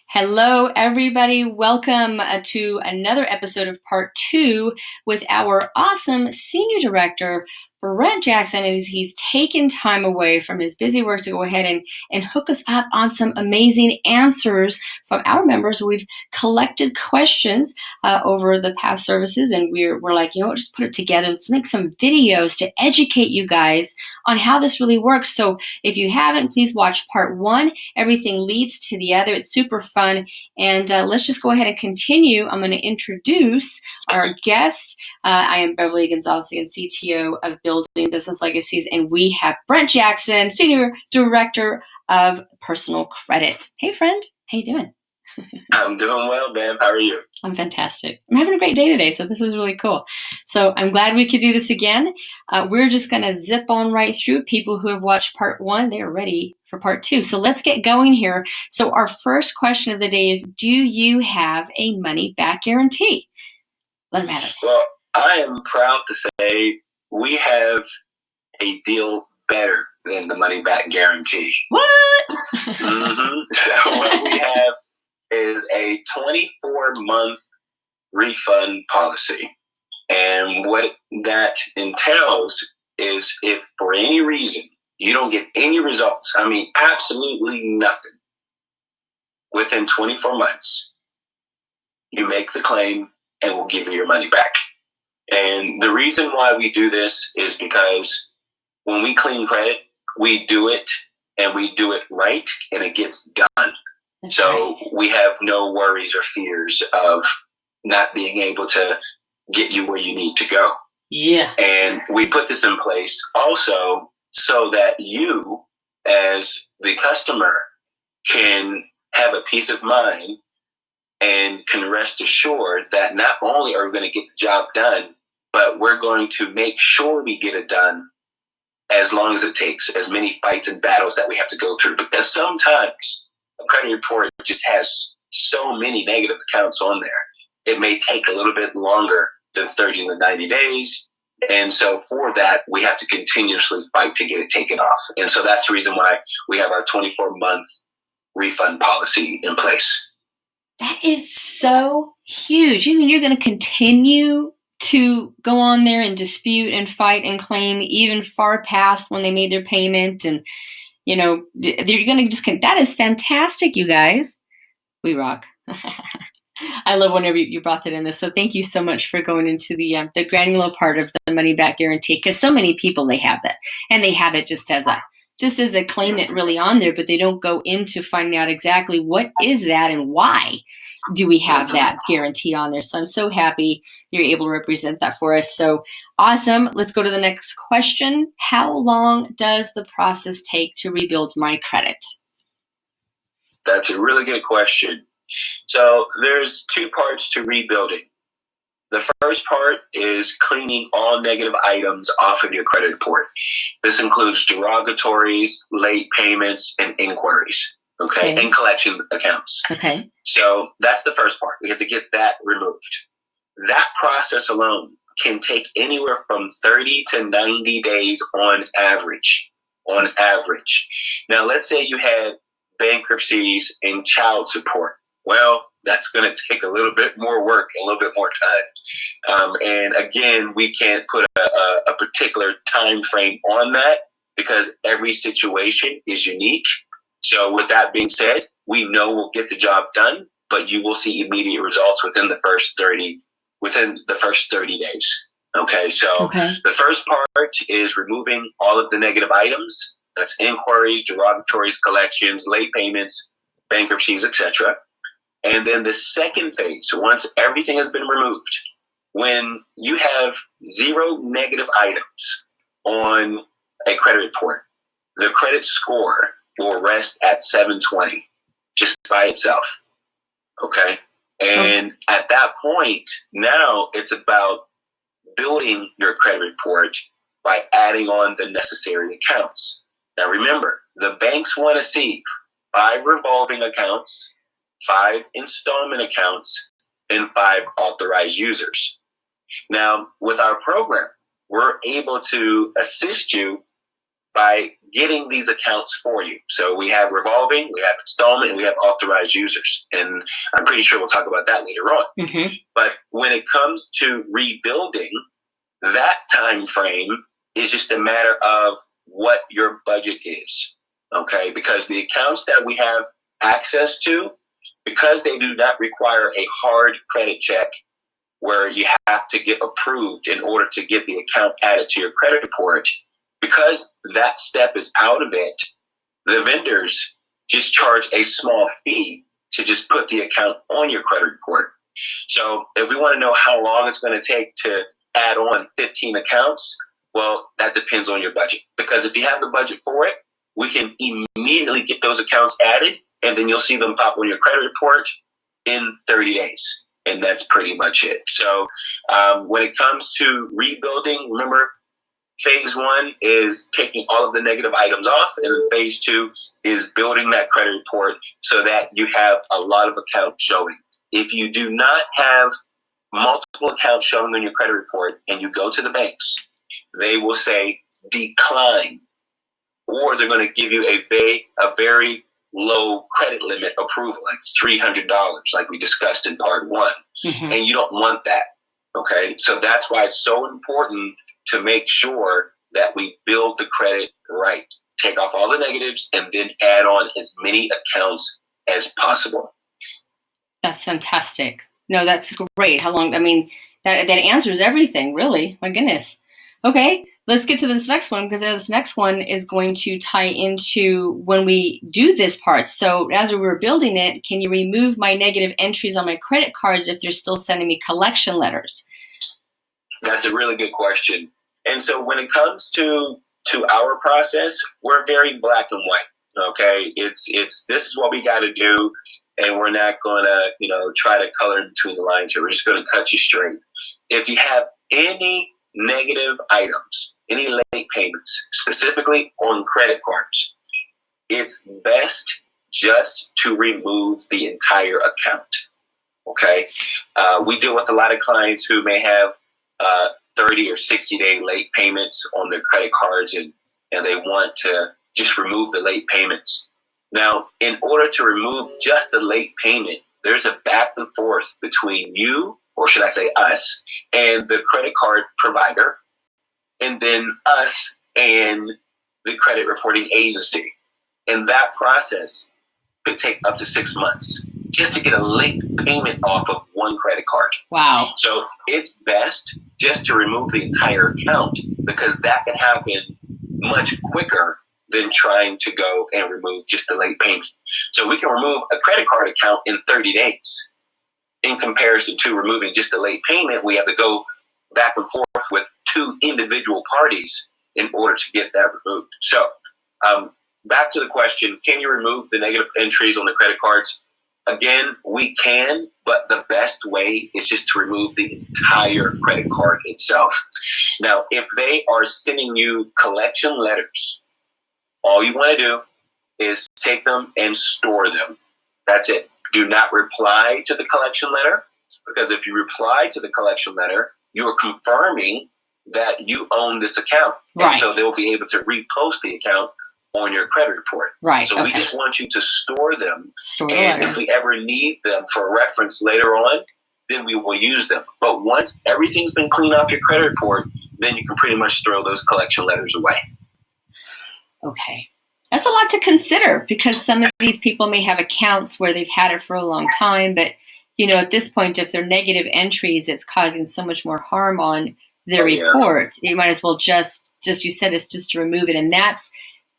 Hello, everybody. Welcome to another episode of part 2 with our awesome Senior Director, Brent Jackson. He's taken time away from his busy work to go ahead and hook us up on some amazing answers from our members. We've collected questions over the past services, and we're like, just put it together and let's make some videos to educate you guys on how this really works. So if you haven't, please watch part 1. Everything leads to the other. It's super fun. And let's just go ahead and continue. I'm going to introduce our guest. I am Beverly Gonzalez, CTO of Building Business Legacies, and we have Brent Jackson, Senior Director of Personal Credit. Hey, friend. How you doing? I'm doing well, Ben. How are you? I'm fantastic. I'm having a great day today, so this is really cool. So I'm glad we could do this again. We're just going to zip on right through. People who have watched part 1, they're ready for part 2. So let's get going here. So our first question of the day is, do you have a money-back guarantee? Let them have it. Well, I am proud to say we have a deal better than the money-back guarantee. What? So what we have is a 24-month refund policy. And what that entails is if for any reason you don't get any results, absolutely nothing, within 24 months, you make the claim and we'll give you your money back. And the reason why we do this is because when we clean credit, we do it and we do it right and it gets done. That's so right. We have no worries or fears of not being able to get you where you need to go. Yeah. And we put this in place also so that you, as the customer, can have a peace of mind and can rest assured that not only are we going to get the job done, but we're going to make sure we get it done as long as it takes, as many fights and battles that we have to go through. Because sometimes a credit report just has so many negative accounts on there. It may take a little bit longer than 30 to 90 days. And so for that, we have to continuously fight to get it taken off. And so that's the reason why we have our 24-month refund policy in place. That is so huge. You mean you're going to continue to go on there and dispute and fight and claim even far past when they made their payment, and you're going to just, that is fantastic, you guys. We rock. I love whenever you brought that in this. So thank you so much for going into the granular part of the money back guarantee, because so many people, they have that, and they have it just as a claimant really on there, but they don't go into finding out exactly what is that and why do we have that guarantee on there. So I'm so happy you're able to represent that for us. So awesome. Let's go to the next question. How long does the process take to rebuild my credit? That's a really good question. So there's 2 parts to rebuilding. The first part is cleaning all negative items off of your credit report. This includes derogatories, late payments, and inquiries, okay? And collection accounts. Okay. So that's the first part. We have to get that removed. That process alone can take anywhere from 30 to 90 days on average. Now, let's say you had bankruptcies and child support. Well, that's going to take a little bit more work, a little bit more time. And again, we can't put a particular time frame on that because every situation is unique. So with that being said, we know we'll get the job done, but you will see immediate results within the first 30 days. Okay, so The first part is removing all of the negative items. That's inquiries, derogatories, collections, late payments, bankruptcies, etc. And then the second phase, so once everything has been removed, when you have 0 negative items on a credit report, the credit score will rest at 720 just by itself. Okay? And at that point, now it's about building your credit report by adding on the necessary accounts. Now remember, the banks want to see 5 revolving accounts, 5 installment accounts, and 5 authorized users. Now, with our program, we're able to assist you by getting these accounts for you. So we have revolving, we have installment, and we have authorized users. And I'm pretty sure we'll talk about that later on. Mm-hmm. But when it comes to rebuilding, that time frame is just a matter of what your budget is. Okay? Because the accounts that we have access to, because they do not require a hard credit check where you have to get approved in order to get the account added to your credit report, because that step is out of it, the vendors just charge a small fee to just put the account on your credit report. So if we want to know how long it's going to take to add on 15 accounts, well, that depends on your budget. Because if you have the budget for it, we can immediately get those accounts added, and then you'll see them pop on your credit report in 30 days. And that's pretty much it. So when it comes to rebuilding, remember, phase 1 is taking all of the negative items off, and then phase 2 is building that credit report so that you have a lot of accounts showing. If you do not have multiple accounts showing on your credit report and you go to the banks, they will say decline, or they're going to give you a very low credit limit approval, like $300, like we discussed in part 1. Mm-hmm. And you don't want that. Okay. So that's why it's so important to make sure that we build the credit right. Take off all the negatives and then add on as many accounts as possible. That's fantastic. No, that's great. How long? I mean, that answers everything, really. My goodness. Okay, let's get to this next one, because this next one is going to tie into when we do this part. So as we were building it, can you remove my negative entries on my credit cards if they're still sending me collection letters? That's a really good question. And so when it comes to our process, we're very black and white. Okay, it's this is what we got to do, and we're not going to try to color in between the lines here. We're just going to cut you straight. If you have any negative items, any late payments, specifically on credit cards, it's best just to remove the entire account. Okay, we deal with a lot of clients who may have 30 or 60-day late payments on their credit cards, and they want to just remove the late payments. Now, in order to remove just the late payment, there's a back and forth between you, or should I say us, and the credit card provider, and then us and the credit reporting agency. And that process could take up to 6 months just to get a late payment off of one credit card. Wow. So it's best just to remove the entire account, because that can happen much quicker than trying to go and remove just the late payment. So we can remove a credit card account in 30 days. In comparison to removing just the late payment, we have to go back and forth with 2 individual parties in order to get that removed. So back to the question, can you remove the negative entries on the credit cards? Again, we can, but the best way is just to remove the entire credit card itself. Now, if they are sending you collection letters, all you want to do is take them and store them. That's it. Do not reply to the collection letter, because if you reply to the collection letter, you are confirming that you own this account. Right. And so they'll be able to repost the account on your credit report. Right. So we just want you to store them. Store and if we ever need them for reference later on, then we will use them. But once everything's been cleaned off your credit report, then you can pretty much throw those collection letters away. Okay. That's a lot to consider, because some of these people may have accounts where they've had it for a long time, but at this point, if they're negative entries, it's causing so much more harm on their report. You might as well just you said, it's just to remove it. And that's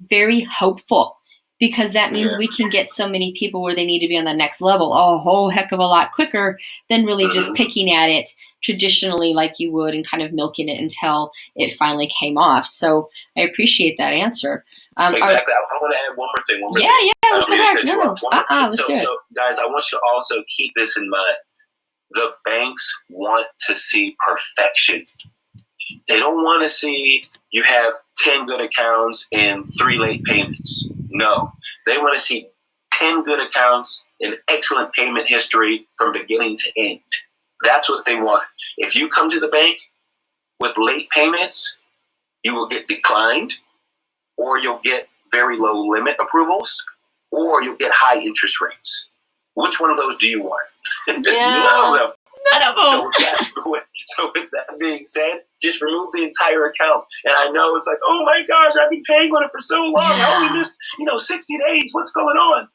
very hopeful, because that means we can get so many people where they need to be on the next level a whole heck of a lot quicker than really just picking at it traditionally like you would and kind of milking it until it finally came off. So I appreciate that answer. Exactly. I want to add one more thing. Let's go back. Let's do it. So, guys, I want you to also keep this in mind. The banks want to see perfection. They don't want to see you have 10 good accounts and 3 late payments. No. They want to see 10 good accounts and excellent payment history from beginning to end. That's what they want. If you come to the bank with late payments, you will get declined. or you'll get very low limit approvals, or you'll get high interest rates. Which one of those do you want? Yeah. None of them. None of them. So with that being said, just remove the entire account. And I know it's like, oh my gosh, I've been paying on it for so long. I only missed, 60 days. What's going on?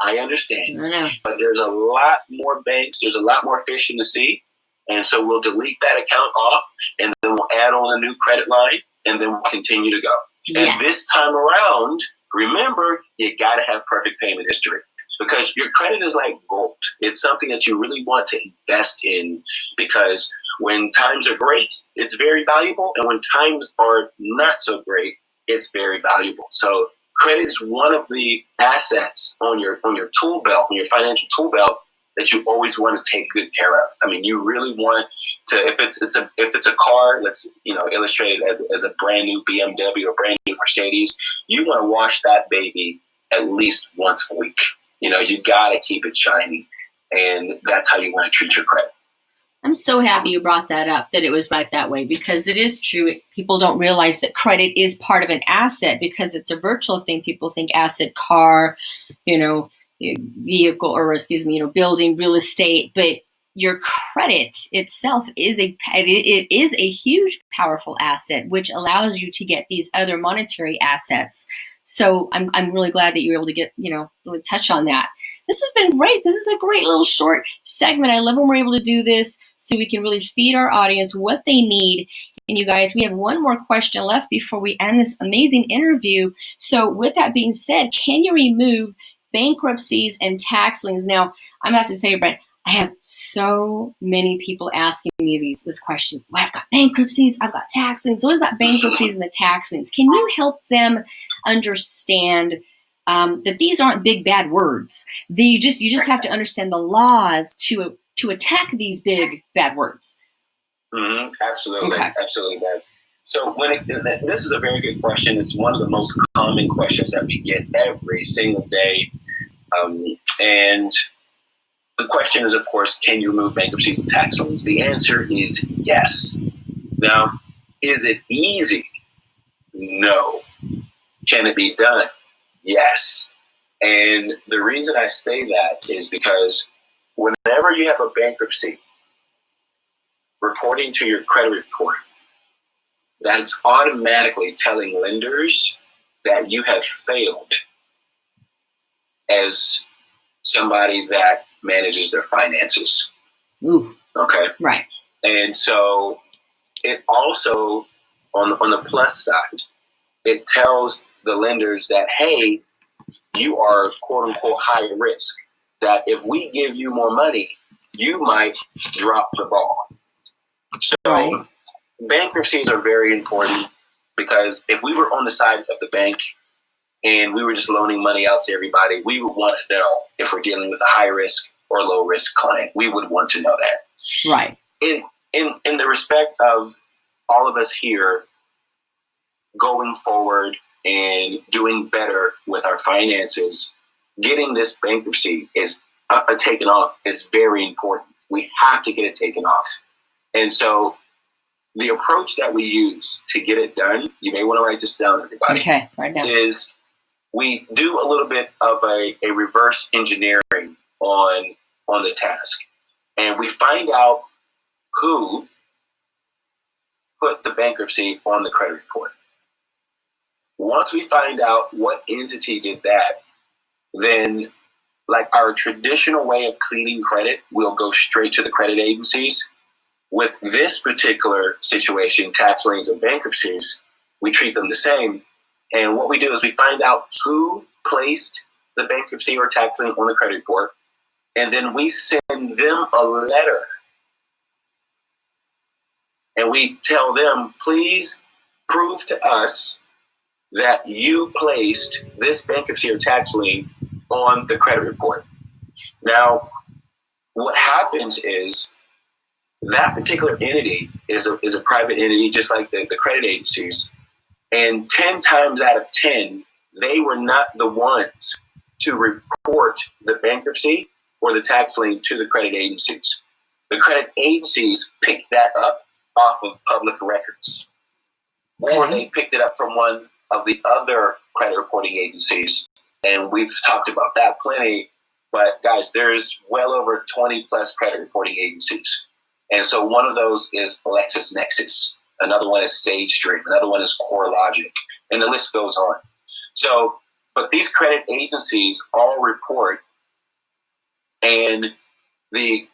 I understand. I know. But there's a lot more banks. There's a lot more fish in the sea. And so we'll delete that account off, and then we'll add on a new credit line, and then we'll continue to go. Yes. And this time around, remember, you got to have perfect payment history, because your credit is like gold. It's something that you really want to invest in, because when times are great, it's very valuable. And when times are not so great, it's very valuable. So credit is one of the assets on your tool belt, on your financial tool belt, that you always want to take good care of. I mean, you really want to, if it's a car, let's illustrate it as a brand new BMW or brand new Mercedes, you want to wash that baby at least once a week. You got to keep it shiny, and that's how you want to treat your credit. I'm so happy you brought that up, that it was right that way, because it is true. People don't realize that credit is part of an asset, because it's a virtual thing. People think asset, car, vehicle, or building, real estate, but your credit itself is a huge, powerful asset, which allows you to get these other monetary assets. So I'm really glad that you were able to get, really touch on that. This has been great. This is a great little short segment. I love when we're able to do this so we can really feed our audience what they need. And you guys, we have one more question left before we end this amazing interview. So with that being said, can you remove bankruptcies and tax liens? Now, I'm going to have to say, Brent, I have so many people asking me this question. Well, I've got bankruptcies, I've got tax liens. So what about bankruptcies and the tax liens? Can you help them understand that these aren't big bad words? You just have to understand the laws to attack these big bad words. Mm-hmm. Absolutely, okay. Absolutely. So this is a very good question. It's one of the most common questions that we get every single day, and the question is, of course, can you remove bankruptcies and tax liens? The answer is yes. Now, is it easy? No. Can it be done? Yes. And the reason I say that is because whenever you have a bankruptcy, reporting to your credit report, that's automatically telling lenders that you have failed as somebody that manages their finances. Ooh. Okay? Right. And so it also, on the plus side, it tells the lenders that, hey, you are quote unquote high risk, that if we give you more money, you might drop the ball. So right. Bankruptcies are very important, because if we were on the side of the bank and we were just loaning money out to everybody, we would want to know if we're dealing with a high risk or low risk client. We would want to know that. Right. In the respect of all of us here going forward and doing better with our finances, getting this bankruptcy is taken off is very important. We have to get it taken off. And so the approach that we use to get it done, you may want to write this down, everybody. Okay, right now. Is we do a little bit of a reverse engineering on the task. And we find out who put the bankruptcy on the credit report. Once we find out what entity did that, then, like our traditional way of cleaning credit, we'll go straight to the credit agencies. With this particular situation, tax liens and bankruptcies, we treat them the same. And what we do is we find out who placed the bankruptcy or tax lien on the credit report, and then we send them a letter. And we tell them, please prove to us that you placed this bankruptcy or tax lien on the credit report. Now, what happens is that particular entity is a private entity, just like the credit agencies. And 10 times out of 10, they were not the ones to report the bankruptcy or the tax lien to the credit agencies. The credit agencies picked that up off of public records. Or they picked it up from one of the other credit reporting agencies, and we've talked about that plenty. But guys, there's well over 20 plus credit reporting agencies. And so one of those is LexisNexis. Another one is SageStream. Another one is CoreLogic. And the list goes on. So, but these credit agencies all report, and the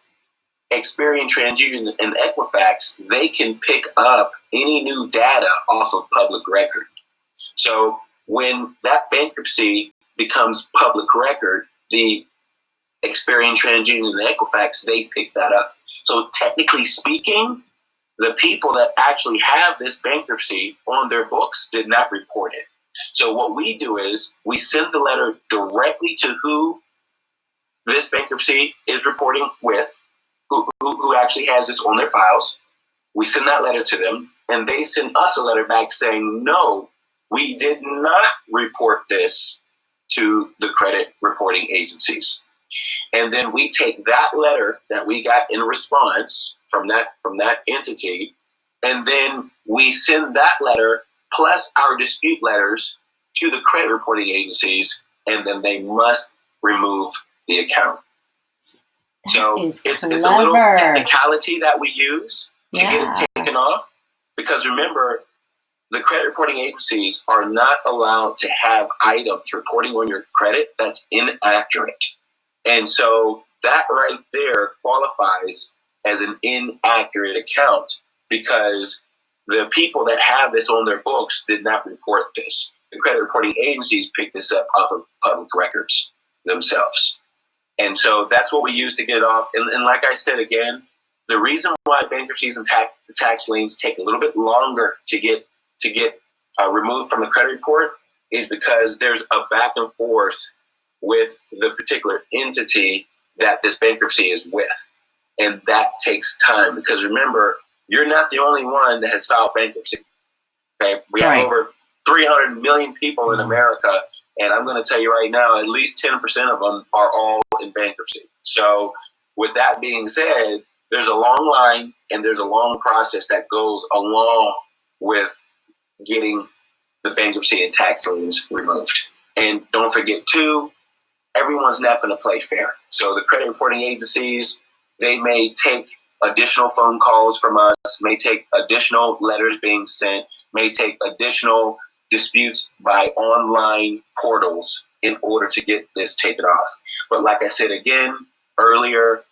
Experian, TransUnion, and Equifax, they can pick up any new data off of public record. So when that bankruptcy becomes public record, the Experian, TransUnion, and Equifax, they pick that up. So technically speaking, the people that actually have this bankruptcy on their books did not report it. So what we do is we send the letter directly to who this bankruptcy is reporting with, who actually has this on their files. We send that letter to them, and they send us a letter back saying, no, we did not report this to the credit reporting agencies. And then we take that letter that we got in response from that entity, and then we send that letter plus our dispute letters to the credit reporting agencies, and then they must remove the account. So it's a little technicality that we use to get it taken off, because remember, the credit reporting agencies are not allowed to have items reporting on your credit that's inaccurate. And so that right there qualifies as an inaccurate account, because the people that have this on their books did not report this. The credit reporting agencies picked this up off of public records themselves. And so that's what we use to get it off. And like I said, again, the reason why bankruptcies and tax liens take a little bit longer to get removed from the credit report is because there's a back and forth with the particular entity that this bankruptcy is with. And that takes time, because remember, you're not the only one that has filed bankruptcy. Okay? We have over 300 million people in America, and I'm going to tell you right now, at least 10% of them are all in bankruptcy. So with that being said, there's a long line and there's a long process that goes along with getting the bankruptcy and tax liens removed. And don't forget too, everyone's not going to play fair. So the credit reporting agencies, they may take additional phone calls from us, may take additional letters being sent, may take additional disputes by online portals in order to get this taken off. But like I said again earlier,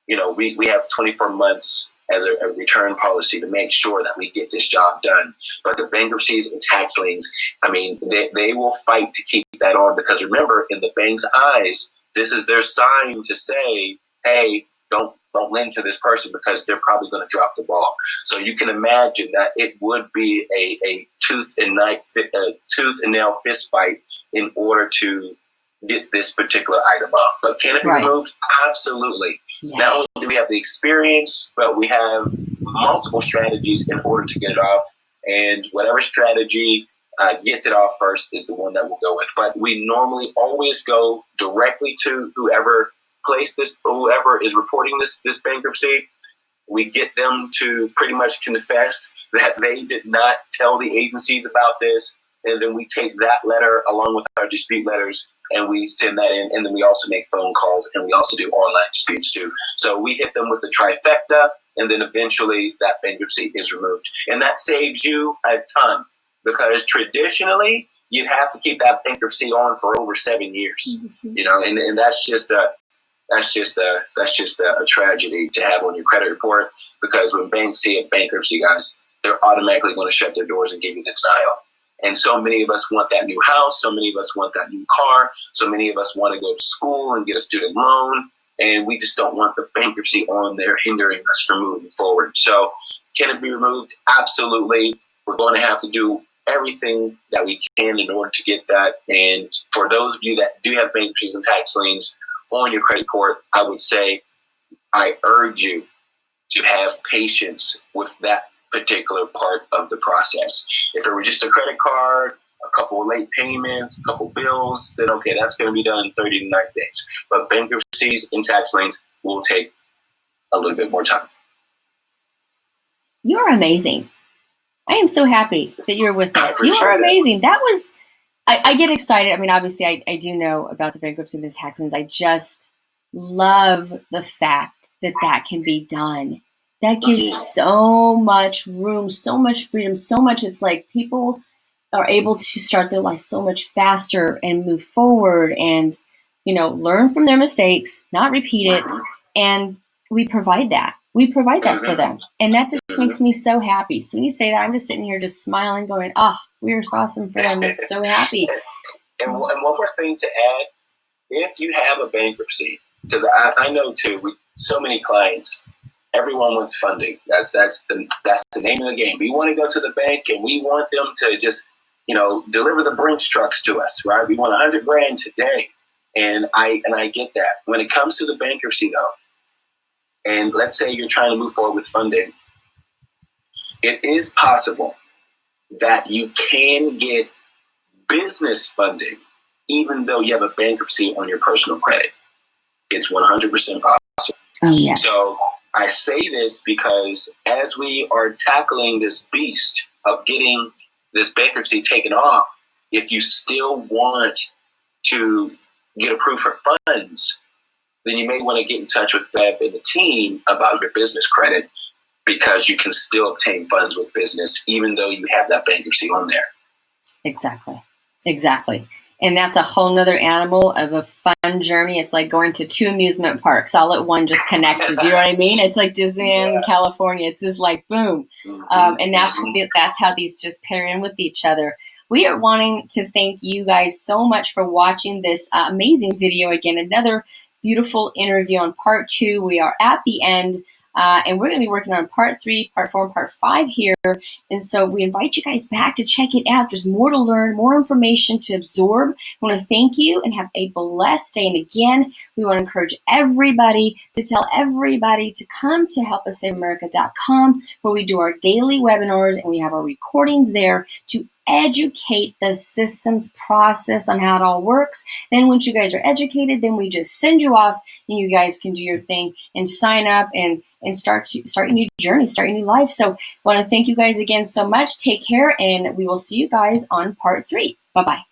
we have 24 months as a return policy to make sure that we get this job done. But the bankruptcies and tax liens, I mean, they will fight to keep that on, because remember, in the bank's eyes, this is their sign to say, hey, don't lend to this person because they're probably going to drop the ball. So you can imagine that it would be a tooth and nail fist fight in order to get this particular item off. But can it be removed? Absolutely. Yeah. Not only do we have the experience, but we have multiple strategies in order to get it off. And whatever strategy gets it off first is the one that we'll go with. But we normally always go directly to whoever is reporting this bankruptcy. We get them to pretty much confess that they did not tell the agencies about this, and then we take that letter along with our dispute letters and we send that in, and then we also make phone calls, and we also do online disputes too. So we hit them with the trifecta, and then eventually that bankruptcy is removed. And that saves you a ton, because traditionally you'd have to keep that bankruptcy on for over 7 years. Mm-hmm. And that's just a tragedy to have on your credit report, because when banks see a bankruptcy, guys, they're automatically going to shut their doors and give you the denial. And so many of us want that new house. So many of us want that new car. So many of us want to go to school and get a student loan. And we just don't want the bankruptcy on there hindering us from moving forward. So can it be removed? Absolutely. We're going to have to do everything that we can in order to get that. And for those of you that do have bankruptcies and tax liens on your credit report, I would say I urge you to have patience with that particular part of the process. If it were just a credit card, a couple of late payments, a couple bills, then okay, that's going to be done in 30 to 90 days. But bankruptcies and tax liens will take a little bit more time. You're amazing. I am so happy that you're with us. You are amazing. That was, I get excited. I mean, obviously, I do know about the bankruptcy and the tax liens. I just love the fact that that can be done. That gives so much room, so much freedom, so much. It's like people are able to start their life so much faster and move forward and, you know, learn from their mistakes, not repeat it. And we provide that. We provide that for them. And that just makes me so happy. So when you say that, I'm just sitting here just smiling, going, oh, we are so awesome for them. I'm so happy. And one more thing to add, if you have a bankruptcy, because I know too, so many clients, everyone wants funding. That's the name of the game. We want to go to the bank and we want them to just, you know, deliver the Brinks trucks to us, right? We want $100,000 today. And I get that. When it comes to the bankruptcy though, and let's say you're trying to move forward with funding, it is possible that you can get business funding even though you have a bankruptcy on your personal credit. It's 100% possible. Oh, yes. So I say this because as we are tackling this beast of getting this bankruptcy taken off, if you still want to get approved for funds, then you may want to get in touch with Bev and the team about your business credit, because you can still obtain funds with business even though you have that bankruptcy on there. Exactly. And that's a whole nother animal of a fun journey. It's like going to 2 amusement parks all at one, just connected. You know what I mean? It's like Disneyland, California. It's just like boom. And that's how these just pair in with each other. We are wanting to thank you guys so much for watching this amazing video. Again, another beautiful interview on part 2. We are at the end. And we're going to be working on part 3, part 4, and part 5 here. And so we invite you guys back to check it out. There's more to learn, more information to absorb. We want to thank you and have a blessed day. And again, we want to encourage everybody to tell everybody to come to helpusssaveamerica.com, where we do our daily webinars and we have our recordings there to educate the systems process on how it all works. Then once you guys are educated, then we just send you off and you guys can do your thing and sign up and start your new journey, start your new life. So I want to thank you guys again so much. Take care, and we will see you guys on part 3. Bye-bye.